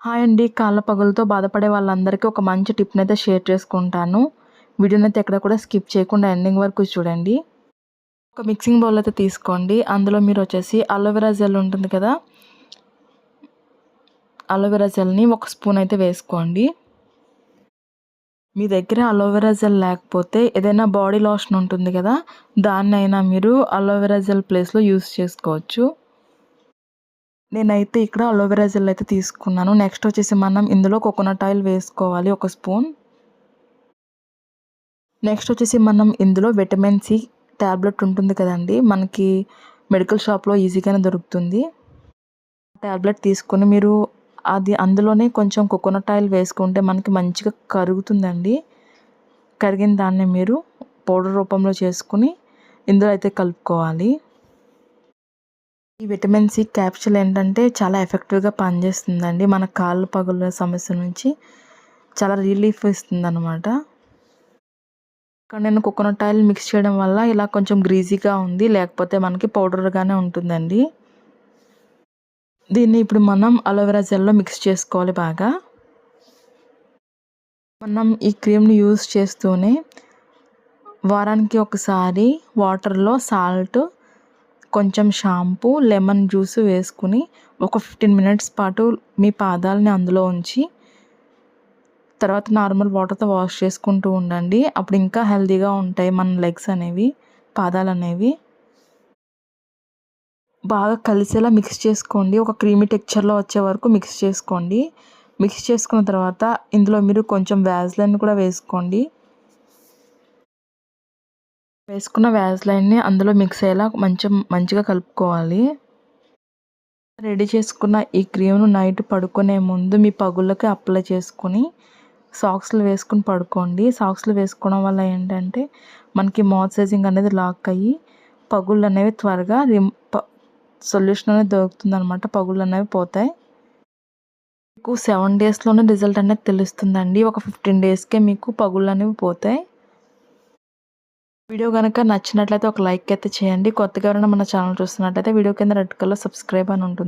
Hi అండి. కాళ్ళ పగులుతో బాధపడే వాళ్ళందరికీ ఒక మంచి టిప్‌నైతే షేర్ చేసుకుంటాను. వీడియోనైతే ఎక్కడ కూడా స్కిప్ చేయకుండా ఎండింగ్ వరకు చూడండి. ఒక మిక్సింగ్ బౌల్ అయితే తీసుకోండి. అందులో మీరొచ్చేసి అలోవెరా జెల్ ఉంటుంది కదా! అలోవెరా జెల్‌ని ఒక స్పూన్ అయితే వేసుకోండి. మీ దగ్గర అలోవెరా జెల్ లేకపోతే ఏదైనా బాడీ లోషన్ ఉంటుంది కదా! దాన్నైనా మీరు అలోవెరా జెల్ ప్లేస్‌లో యూజ్ చేసుకోవచ్చు. నేనైతే ఇక్కడ అలోవెరా జెల్ అయితే తీసుకున్నాను. నెక్స్ట్ వచ్చేసి మనం ఇందులో కోకోనట్ ఆయిల్ వేసుకోవాలి ఒక స్పూన్. నెక్స్ట్ వచ్చేసి మనం ఇందులో విటమిన్ సి టాబ్లెట్ ఉంటుంది కదండీ! మనకి మెడికల్ షాప్‌లో ఈజీగానే దొరుకుతుంది. టాబ్లెట్ తీసుకొని మీరు అందులోనే కొంచెం కోకోనట్ ఆయిల్ వేసుకుంటే మనకి మంచిగా కరుగుతుందండి. కరిగిన దాన్ని మీరు పౌడర్ రూపంలో చేసుకొని ఇందులో అయితే కలుపుకోవాలి. ఈ విటమిన్ సి క్యాప్సూల్ ఏంటంటే చాలా ఎఫెక్టివ్‌గా పనిచేస్తుందండి. మన కాళ్ళు పగుళ్ళ సమస్య నుంచి చాలా రిలీఫ్ ఇస్తుందనమాట. ఇక్కడ నేను కోకోనట్ ఆయిల్ మిక్స్ చేయడం వల్ల ఇలా కొంచెం గ్రీజీగా ఉంది. లేకపోతే మనకి పౌడర్‌గానే ఉంటుందండి. దీన్ని ఇప్పుడు మనం అలోవెరా జెల్‌లో మిక్స్ చేసుకోవాలి బాగా. మనం ఈ క్రీమ్‌ని యూజ్ చేస్తూనే వారానికి ఒకసారి వాటర్‌లో సాల్ట్, కొంచెం షాంపూ, లెమన్ జ్యూస్ వేసుకొని ఒక 15 మినిట్స్ పాటు మీ పాదాలని అందులో ఉంచి తర్వాత నార్మల్ వాటర్‌తో వాష్ చేసుకుంటూ ఉండండి. అప్పుడు ఇంకా హెల్తీగా ఉంటాయి మన లెగ్స్ అనేవి, పాదాలనేవి. బాగా కలిసేలా మిక్స్ చేసుకోండి. ఒక క్రీమీ టెక్స్చర్‌లో వచ్చే వరకు మిక్స్ చేసుకోండి. మిక్స్ చేసుకున్న తర్వాత ఇందులో మీరు కొంచెం వ్యాజ్లైన్ కూడా వేసుకోండి. వేసుకున్న వ్యాజ్లైన్‌ని అందులో మిక్స్ అయ్యేలా మంచిగా కలుపుకోవాలి. రెడీ చేసుకున్న ఈ క్రీమ్‌ను నైట్ పడుకునే ముందు మీ పగుళ్ళకి అప్లై చేసుకొని సాక్స్‌లు వేసుకొని పడుకోండి. సాక్స్‌లు వేసుకోవడం వల్ల ఏంటంటే మనకి మాయిశ్చరైజింగ్ అనేది లాక్ అయ్యి పగుళ్ళు అనేవి త్వరగా సొల్యూషన్ అనేది దొరుకుతుందనమాట. పగుళ్ళు అనేవి పోతాయి. మీకు 7 డేస్‌లోనే రిజల్ట్ అనేది తెలుస్తుందండి. ఒక 15 డేస్‌కే మీకు పగుళ్ళు అనేవి పోతాయి. వీడియో గనక నచ్చినట్లయితే ఒక లైక్ అయితే చేయండి. కొత్తగా ఎవరైనా మన ఛానల్ చూస్తున్నట్లయితే వీడియో కింద రెడ్ కలర్ సబ్స్క్రైబ్ అని ఉంటుంది.